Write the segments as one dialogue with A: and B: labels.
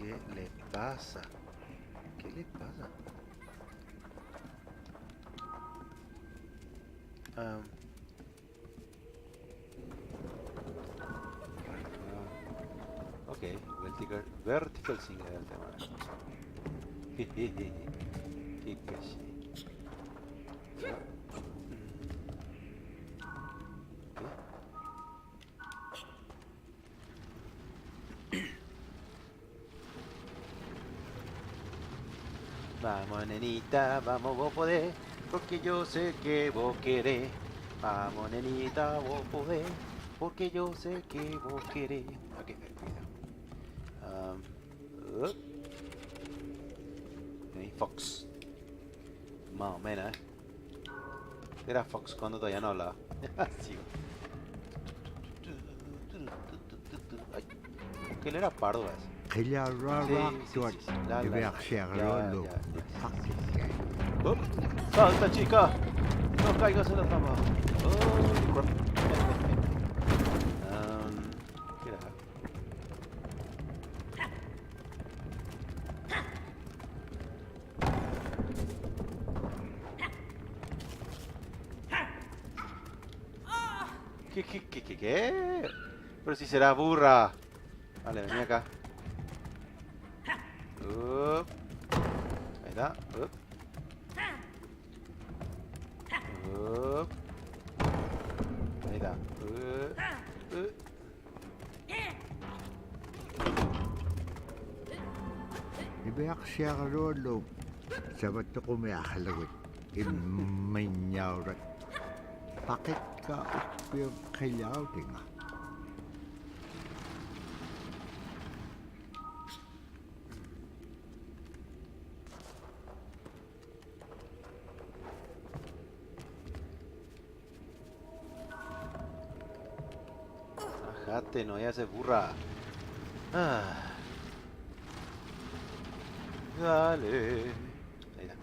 A: ¿Qué le pasa? ¿Qué le pasa? Ok, vertical single del tema. Jejeje. Qué caché. Vamos, nenita, vamos, vos podés, porque yo sé que vos querés. Vamos, nenita, vos podés, porque yo sé que vos querés. Ok, Fox. Más o menos, Era Fox cuando todavía no hablaba. Sí. Ay, que él era pardo, ¿ves? Sí, ¡Salta, chica! ¡No caigas en la fama! Oh, crap. ¿Qué era? ¿Qué? Pero si será burra. Vale, vení acá. Ahí está. Ahí está.
B: Ibeaksiagarolo sabattuqumi ahlagut imminyaurat paqitka uppium qillautinga
A: Ajate, no ya se burra. Dale. Ahí está.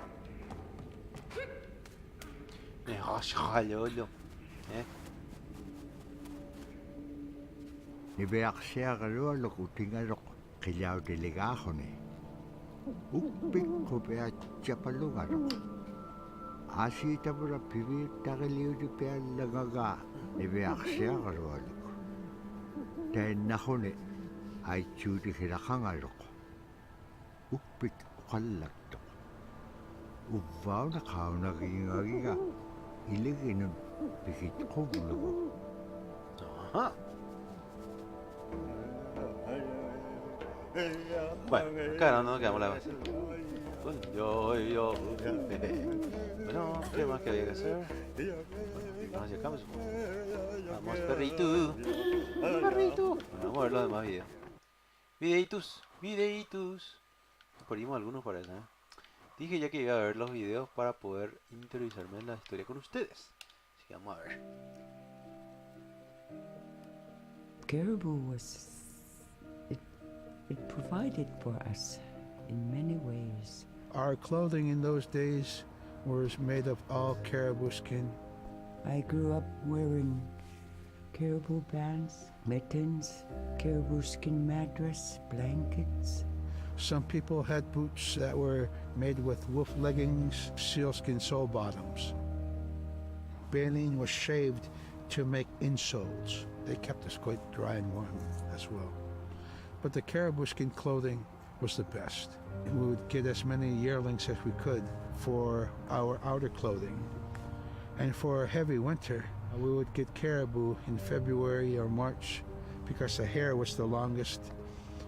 B: Ibeaksiagarolo utingaroq qillautilikaaquni uppikqupiatchapalungaroq aasiitapura piviittaqiliutipiallagaga ibeaksiagarolo taannaquni aitsuutikhilaqangaroq uppik qallattoq uvvauna qaunagiingagiga iliginun pikitquvlugu
A: Ajá. Bueno, claro, no quedamos la base. Yo. Bueno, ¿qué más que había que hacer? Nos acercamos. Vamos, perrito. Perrito. Bueno, vamos a ver los demás videos. Videitos. Perdimos algunos para eso, ¿eh? Dije ya que iba a ver los videos para poder interiorizarme en la historia con ustedes. Así que vamos a ver.
C: Caribou it provided for us in many ways.
D: Our clothing in those days was made of all caribou skin.
C: I grew up wearing caribou bands, mittens, caribou skin mattress, blankets.
D: Some people had boots that were made with wolf leggings, sealskin sole bottoms. Baleen was shaved to make insoles. They kept us quite dry and warm as well. But the caribou skin clothing was the best. We would get as many yearlings as we could for our outer clothing. And for heavy winter, we would get caribou in February or March because the hair was the longest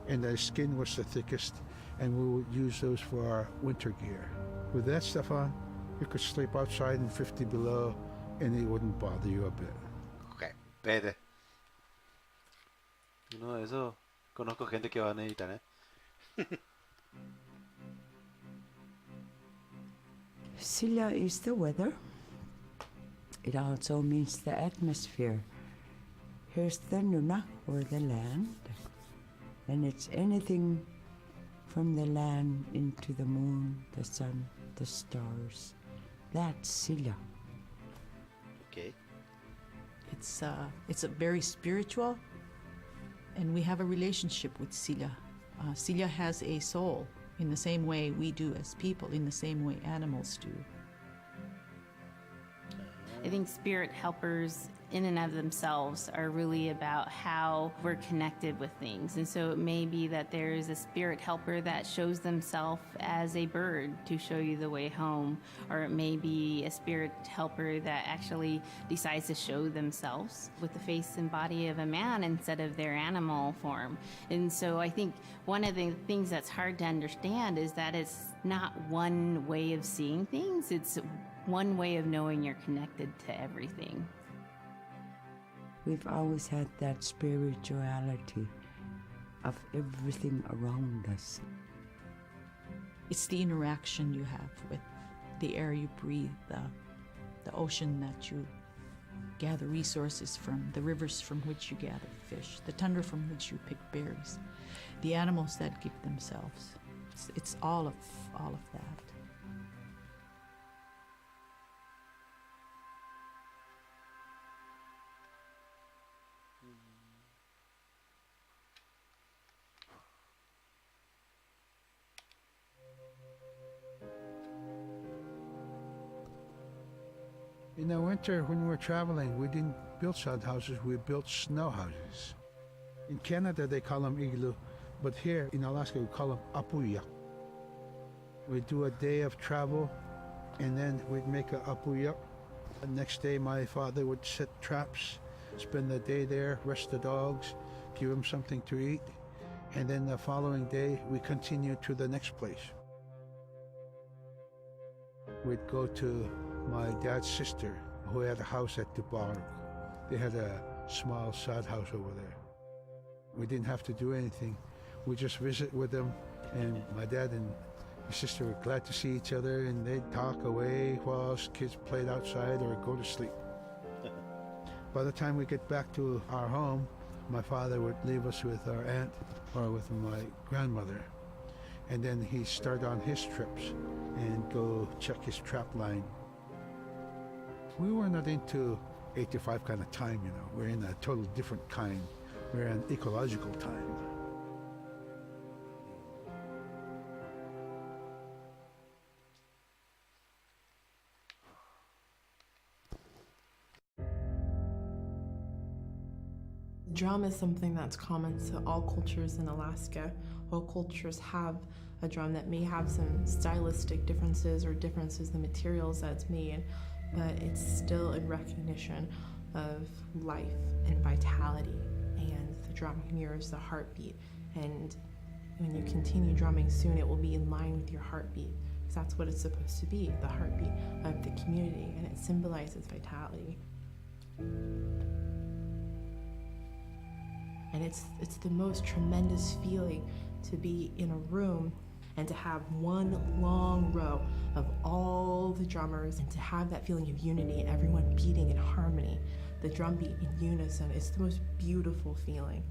D: and the skin was the thickest, and we would use those for our winter gear. With that stuff on, you could sleep outside in 50 below and it wouldn't bother you a bit.
A: Okay, vete. Uno de esos, conozco gente que va a necesitar, ¿eh?
C: Silla is the weather. It also means the atmosphere. Here's the nuna, or the land. And it's anything from the land into the moon, the sun, the stars. That's Silla.
A: Okay.
E: It's a very spiritual, and we have a relationship with Silla. Celia has a soul in the same way we do as people, in the same way animals do.
F: I think spirit helpers in and of themselves are really about how we're connected with things. And so it may be that there is a spirit helper that shows themselves as a bird to show you the way home, or it may be a spirit helper that actually decides to show themselves with the face and body of a man instead of their animal form. And so I think one of the things that's hard to understand is that it's not one way of seeing things, it's one way of knowing you're connected to everything.
C: We've always had that spirituality of everything around us.
E: It's the interaction you have with the air you breathe, the ocean that you gather resources from, the rivers from which you gather fish, the tundra from which you pick berries, the animals that give themselves. It's all of that.
D: In the winter, when we were traveling, we didn't build sod houses, we built snow houses. In Canada, they call them igloo, but here in Alaska, we call them apuya. We'd do a day of travel, and then we'd make a apuya. The next day, my father would set traps, spend the day there, rest the dogs, give them something to eat, and then the following day, we continued to the next place. We'd go to my dad's sister, who had a house at Dubai. They had a small sod house over there. We didn't have to do anything. We just visit with them, and my dad and his sister were glad to see each other, and they'd talk away while us kids played outside or go to sleep. By the time we get back to our home, my father would leave us with our aunt or with my grandmother, and then he'd start on his trips and go check his trap line. We were not into 8 to 5 kind of time, you know. We're in a totally different kind. We're in ecological time.
G: Drum is something that's common to all cultures in Alaska. All cultures have a drum that may have some stylistic differences or differences in the materials that it's made, but it's still in recognition of life and vitality, and the drum mirrors the heartbeat, and when you continue drumming soon it will be in line with your heartbeat, because that's what it's supposed to be, the heartbeat of the community, and it symbolizes vitality. And it's the most tremendous feeling to be in a room and to have one long row of all the drummers and to have that feeling of unity and everyone beating in harmony, the drum beat in unison. It's the most beautiful feeling.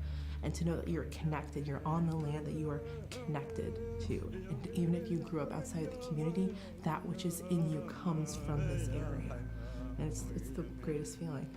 G: And to know that you're connected, you're on the land that you are connected to. And even if you grew up outside of the community, that which is in you comes from this area. And it's the greatest feeling.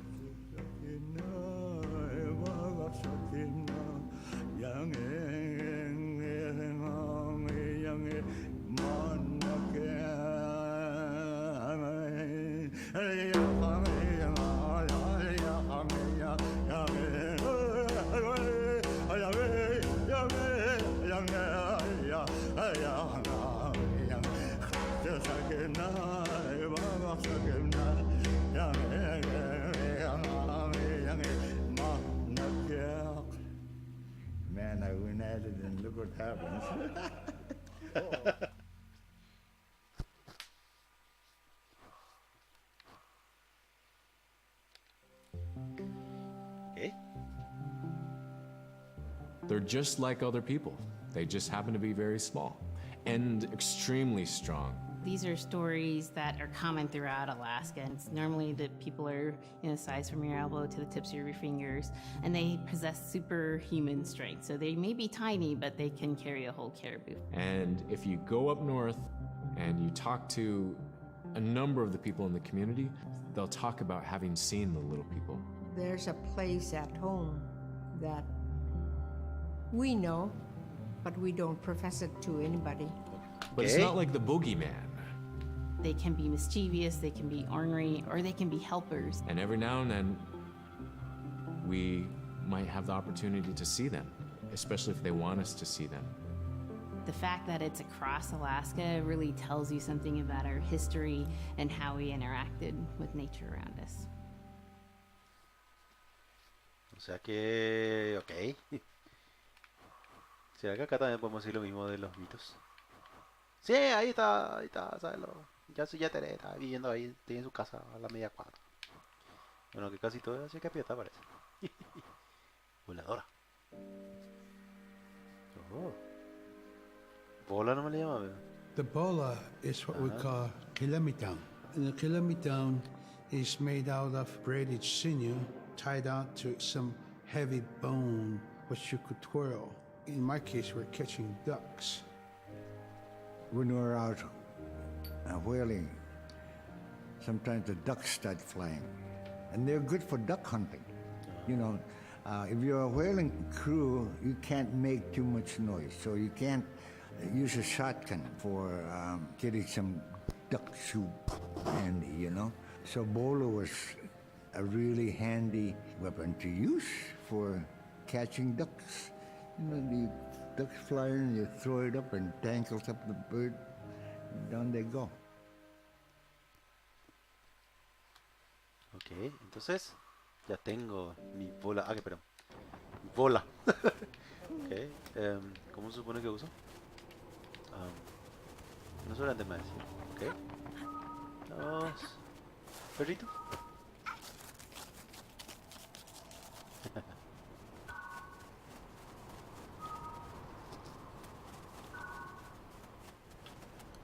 B: Man, I went at it and look what happens.
A: Okay.
H: They're just like other people. They just happen to be very small and extremely strong.
F: These are stories that are common throughout Alaska. It's normally that people are in a size from your elbow to the tips of your fingers, and they possess superhuman strength. So they may be tiny, but they can carry a whole caribou.
H: And if you go up north and you talk to a number of the people in the community, they'll talk about having seen the little people.
I: There's a place at home that we know but we don't profess it to anybody.
H: But it's
A: Okay.
H: not like the boogeyman.
F: They can be mischievous, they can be ornery, or they can be helpers.
H: And every now and then, we might have the opportunity to see them, especially if they want us to see them.
F: The fact that it's across Alaska really tells you something about our history and how we interacted with nature around us.
A: O sea que, ok. ¿Será que acá también podemos decir lo mismo de los mitos? Sí, ahí está, ¿sabes? Ya su yateré está viviendo ahí, tiene su casa a la media cuadra. Bueno, que casi todo es así que aprieta parece. Voladora. Oh. Bola no me le llama, ¿verdad?
D: The bola is what we call kilamitan. And the kilamitan is made out of braided sinew tied out to some heavy bone which you could twirl. In my case, we're catching ducks.
B: When we're out whaling, sometimes the ducks start flying. And they're good for duck hunting. You know, if you're a whaling crew, you can't make too much noise. So you can't use a shotgun for getting some duck soup handy, you know. So Bola was a really handy weapon to use for catching ducks. You know, the ducks fly in, you throw it up and tangles up the bird, and down they go.
A: Ok, entonces ya tengo mi bola. Ah, que perdón. Bola. Ok, ¿cómo se supone que uso? No solamente más. Ok. Dos. Perrito.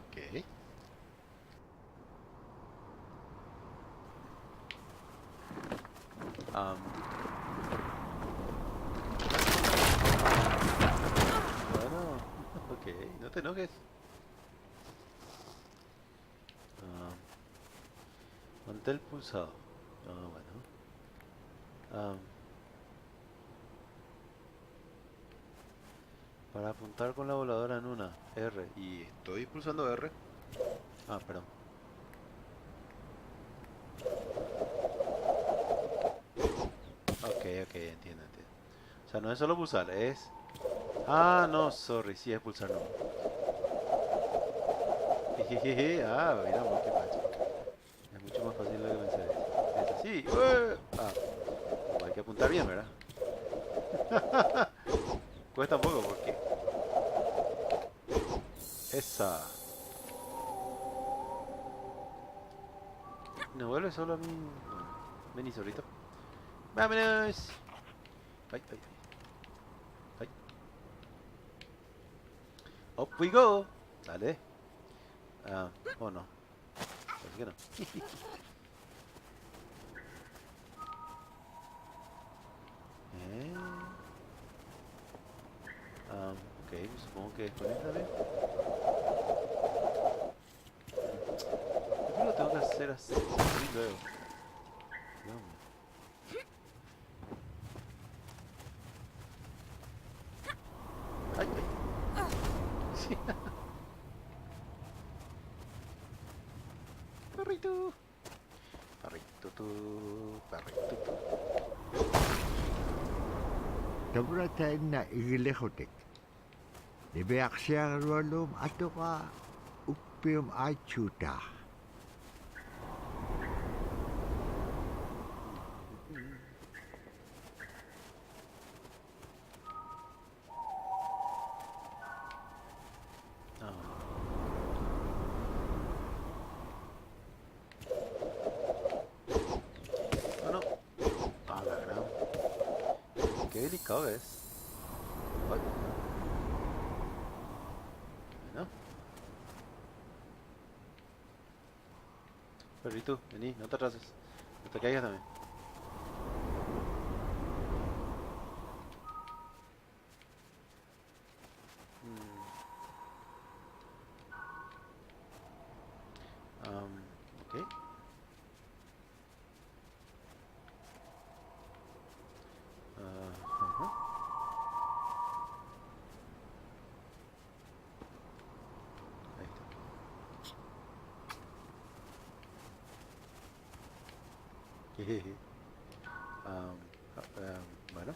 A: Ok. Bueno, ok, no te enojes. Mantén el pulsado. Bueno. Para apuntar con la voladora en una R. Y estoy pulsando R. Ah, perdón. Ok, entiendo. O sea, no es solo pulsar, es... Ah, no, sorry, sí es pulsar, no. Jejeje, ah, mira, qué pacho. Es mucho más fácil de lo que pensé. Es así. Ah, hay que apuntar bien, ¿verdad? Cuesta un poco porque... Esa. ¿No vuelve solo a mí? Bueno, vení solito. ¡Vámonos! Ay. Up we go. Dale. Oh no. Parece que no. Ok, pues supongo que con esta vez. Yo lo tengo que hacer así luego. Dios mío. Ay. Sí. Perrito. Perrito.
B: Tabra tayo na igilehotek. Libeak siya rolum ato ka upium achuta.
A: Bueno. Ah, la gran. Qué delicado es. Ay. Bueno. Perrito, vení, no te atrases. No te caigas también. Ok. Ajá. Bueno.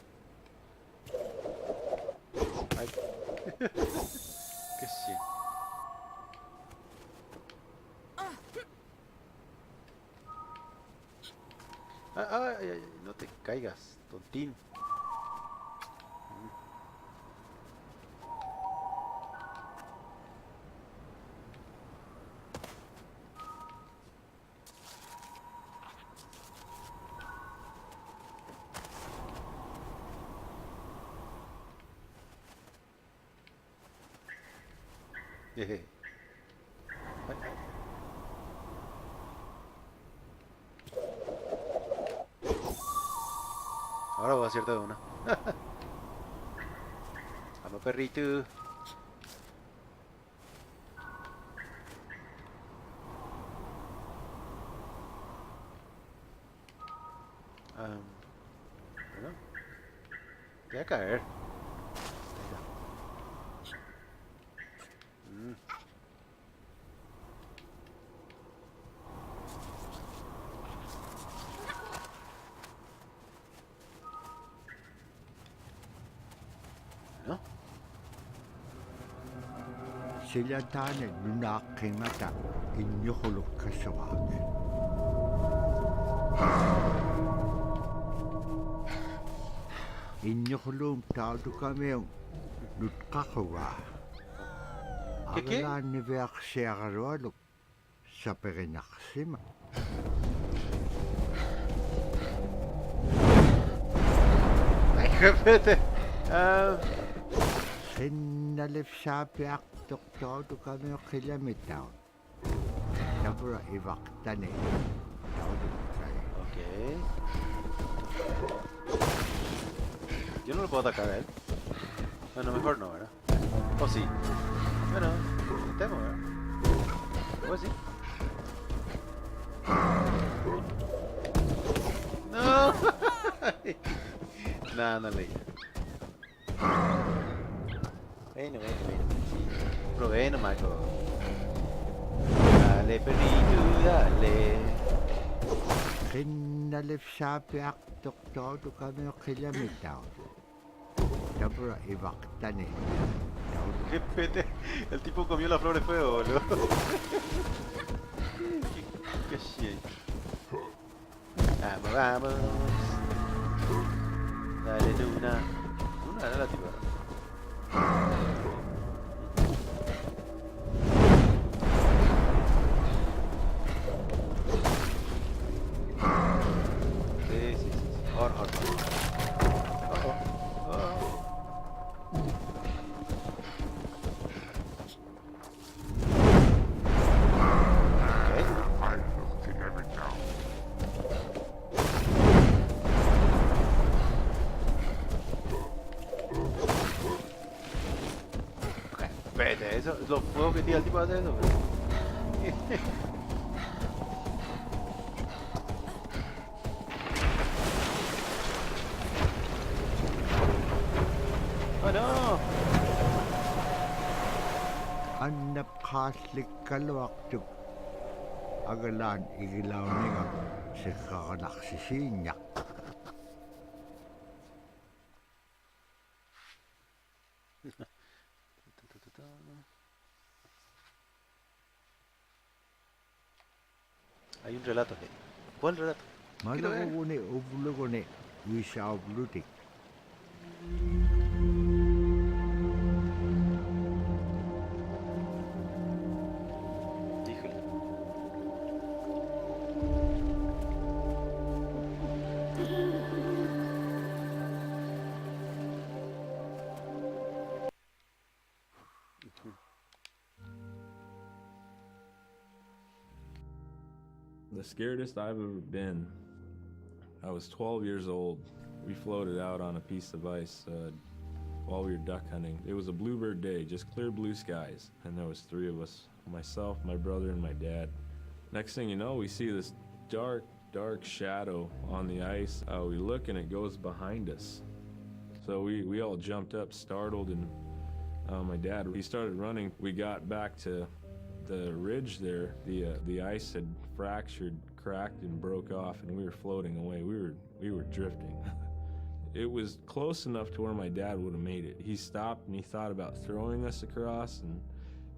A: Ay. ¿Qué sí? Ay, ay, no te caigas, tontín. Jeje. Ay, ay. Ahora voy a hacerte de una. Vamos, perrito. Bueno, te voy a caer. Mm. Bueno,
B: Sila tane nunakimata inyuhuluk kasawag. Inyuhulum taudu kami yung nutkakawa.
A: ¿Qué?
B: Agalan ni Veak Siagaroluk sa Perinaksima.
A: Ay, jefe.
B: Sinalif sa piak taudu kami yung kilamitaw. Sabura iwaktani. Taudu kaya.
A: Ok. Yo no lo puedo atacar a él. Bueno, mejor no, ¿verdad? O sí. Bueno, intentemos, ¿verdad? Pues sí. No. Nada, no leí. Bueno. Sí. Probé nomás. Dale, perrito, dale.
B: Sinalif sa piak taudu kami yung kilamitaw. Sabura iwaktani.
A: Qué pete. El tipo comió la flor de fuego, boludo. Qué shit. Vamos. Dale, Luna. Luna era la tipa. Sí. Ahora. Vete, eso, los fuegos que tira el tipo hace eso, Oh no!
B: Anap kaslik kalwaktuk. Agalan igilaw niya sa kakalaksisinya.
A: Hay un relato aquí. ¿Cuál relato? Quiero ver.
B: Malaguguni ubuluguni wisa ublutik.
A: Híjole.
H: The scaredest I've ever been, I was 12 years old. We floated out on a piece of ice while we were duck hunting. It was a bluebird day, just clear blue skies. And there was 3 of us, myself, my brother, and my dad. Next thing you know, we see this dark shadow on the ice. We look and it goes behind us. So we all jumped up, startled, and my dad, he started running. We got back to the ridge there. The ice had fractured cracked and broke off, and we were floating away. We were drifting. It was close enough to where my dad would have made it. He stopped and he thought about throwing us across, and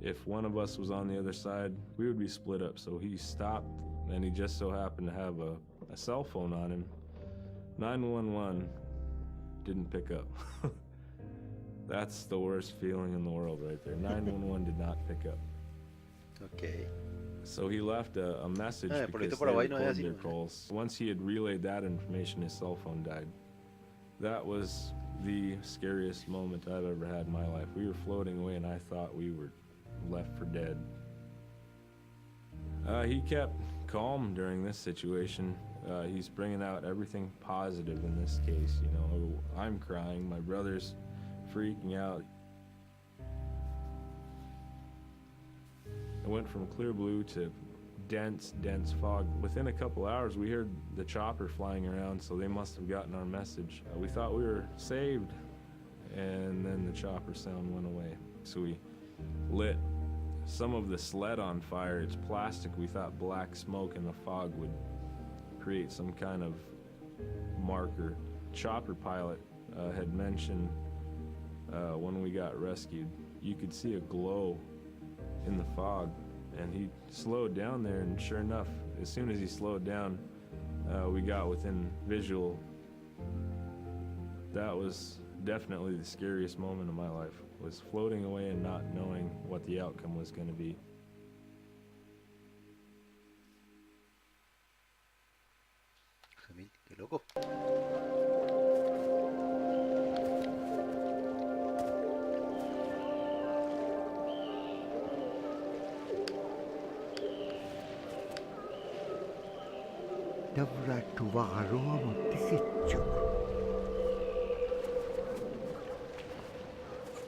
H: if one of us was on the other side, we would be split up. So he stopped, and he just so happened to have a cell phone on him. 911 didn't pick up. That's the worst feeling in the world right there. 911 did not pick up.
A: Ok.
H: So he left a message
A: Por
H: because
A: esto
H: they
A: Paraguay no es
H: record
A: así,
H: their
A: ¿no?
H: calls. Once he had relayed that information, his cell phone died. That was the scariest moment I've ever had in my life. We were floating away and I thought we were left for dead. He kept calm during this situation. He's bringing out everything positive in this case. You know, I'm crying, my brother's freaking out. It went from clear blue to dense fog. Within a couple hours, we heard the chopper flying around, so they must have gotten our message. We thought we were saved, and then the chopper sound went away. So we lit some of the sled on fire. It's plastic. We thought black smoke in the fog would create some kind of marker. Chopper pilot had mentioned when we got rescued, you could see a glow in the fog, and he slowed down there, and sure enough, as soon as he slowed down, we got within visual. That was definitely the scariest moment of my life, was floating away and not knowing what the outcome was going to be.
A: Jamil, qué loco.
B: Dabra tuvagaroa tikitsu.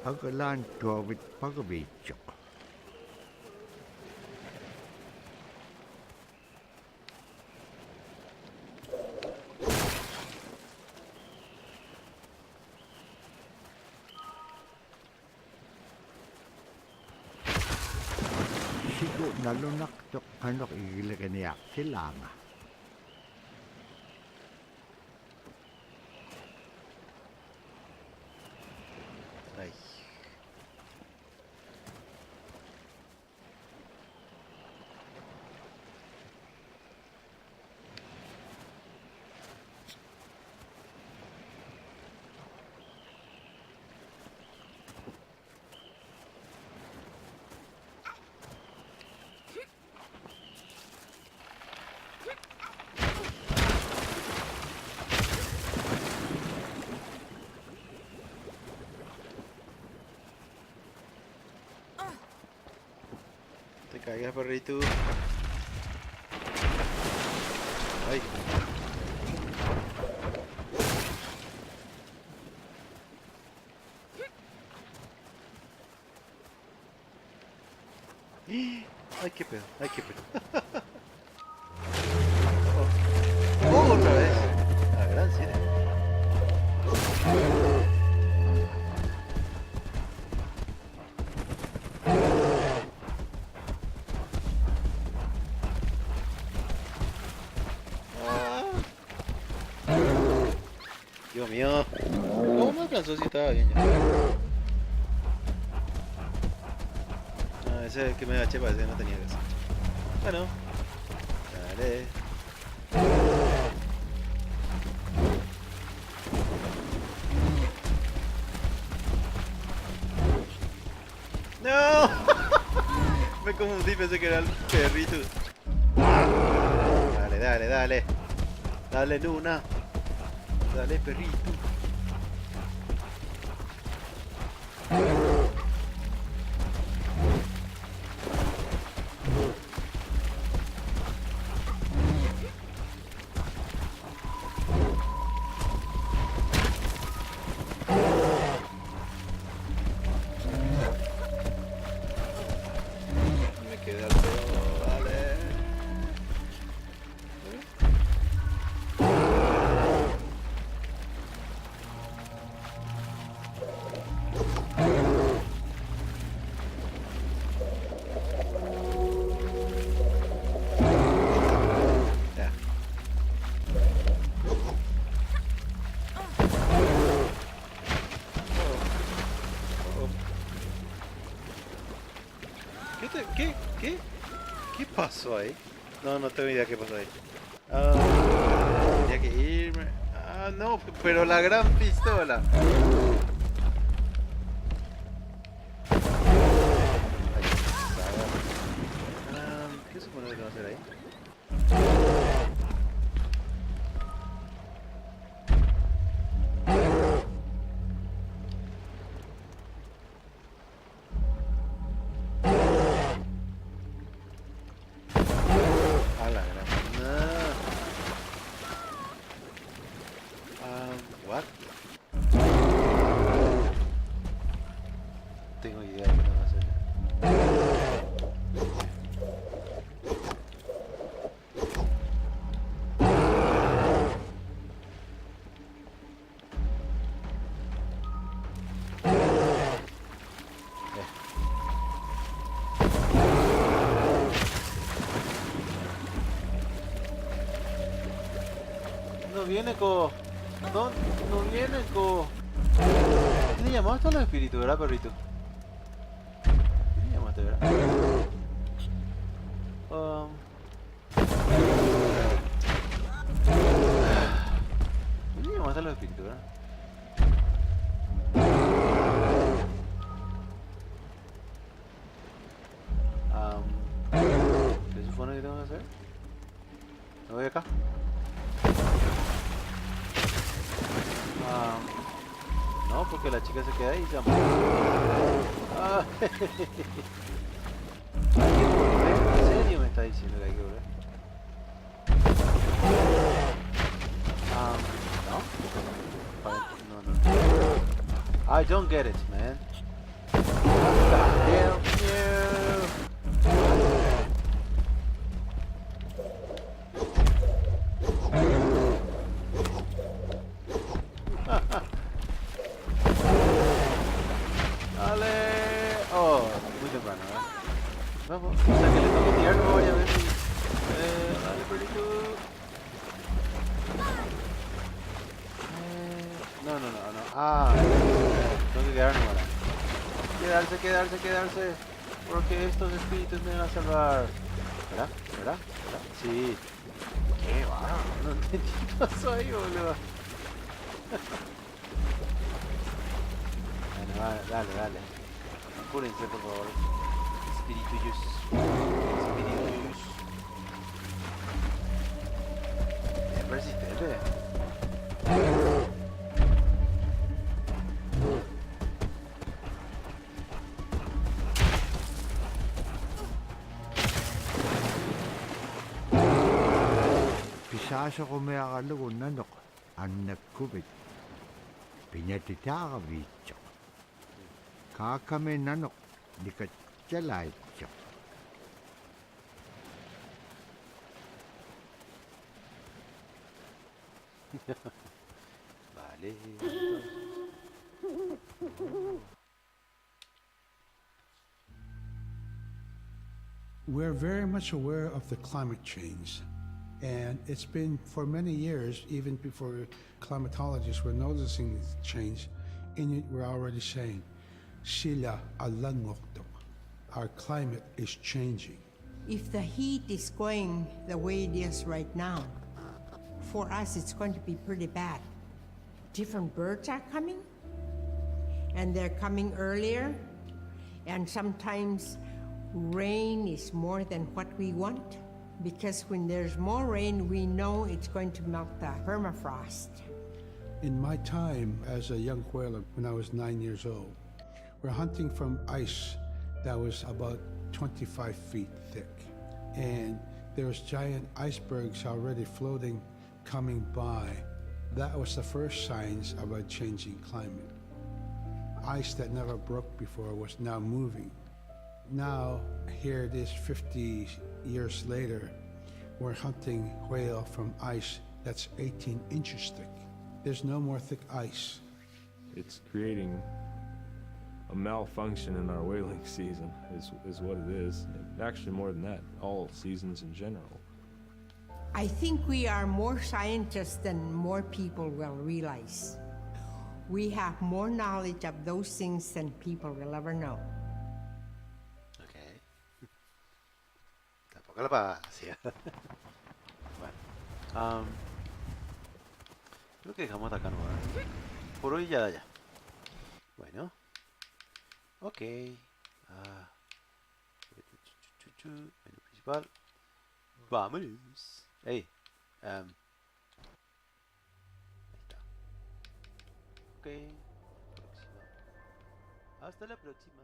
B: Agalan tuavit pagavitsu. Sigo nalunak to kanok igilaganiak silanga.
A: Ay. Te caigas, perrito. Ay. Ay, qué pedo, ay, qué pedo. Oh, otra vez. La gran cine. Dios mío. ¿Cómo me alcanzó si estaba bien ya? No, ese es el que me agaché, parece que no tenía que hacer. Bueno. Dale. ¡No! Me confundí, pensé que era el perrito. Dale, dale, dale. Dale, Luna. Dale, perrito. Me quedé al pedo, dale. ¿Qué? ¿Qué pasó ahí? No, no tengo idea qué pasó ahí. Ah, tenía que irme. Ah, no, pero la gran pistola. ¿Qué supone que tengo que hacer ahí? A la gran. What? No tengo idea de qué tengo que hacer. No viene co. No viene co. ¿Qué le llamaste a los espíritus, verdad, perrito? ¿Qué le llamaste, verdad? ¿Qué le llamaste a los espíritus, verdad? ¿Qué supone que tengo que hacer? Me voy acá. No, porque la chica se queda ahí y se amó. Ah, hay que volver. ¿En serio me está diciendo que hay que volver? No. I don't get it, man. What the hell? Dale. Oh, muy temprano, ¿verdad? Vamos, o sea que le tengo que tirarlo varias veces. Dale, perrito. No. Ah, tengo que quedarme ahora. Quedarse. Porque estos espíritus me van a salvar. ¿Verdad? Sí. ¿Qué va? No entendí qué pasó ahí, boludo. Bueno, dale. Apúrense, por favor. Espíritus. Es persistente.
B: Pisasa ko may akalago nanok. Anak kubit. Pinatitaka bicho. Kakame nanok. Dikat chalay chok.
A: Vale.
D: We're very much aware of the climate change. And it's been for many years, even before climatologists were noticing this change, Inuit were already saying, Sila alangoktok. Our climate is changing.
I: If the heat is going the way it is right now, for us it's going to be pretty bad. Different birds are coming, and they're coming earlier, and sometimes rain is more than what we want, because when there's more rain, we know it's going to melt the permafrost.
D: In my time as a young whaler, when I was 9 years old, we're hunting from ice that was about 25 feet thick. And there was giant icebergs already floating, coming by. That was the first signs of a changing climate. Ice that never broke before was now moving. Now, here it is 50 years later, we're hunting whale from ice that's 18 inches thick. There's no more thick ice.
H: It's creating a malfunction in our whaling season, is what it is. And actually, more than that, all seasons in general.
I: I think we are more scientists than more people will realize. We have more knowledge of those things than people will ever know.
A: Okay. Poca la paciencia. Bueno, creo que dejamos hasta acá, ¿no? Por hoy ya. Bueno, ok. Menú principal. Vámonos. Hey, ahí está. Ok, próxima. Hasta la próxima.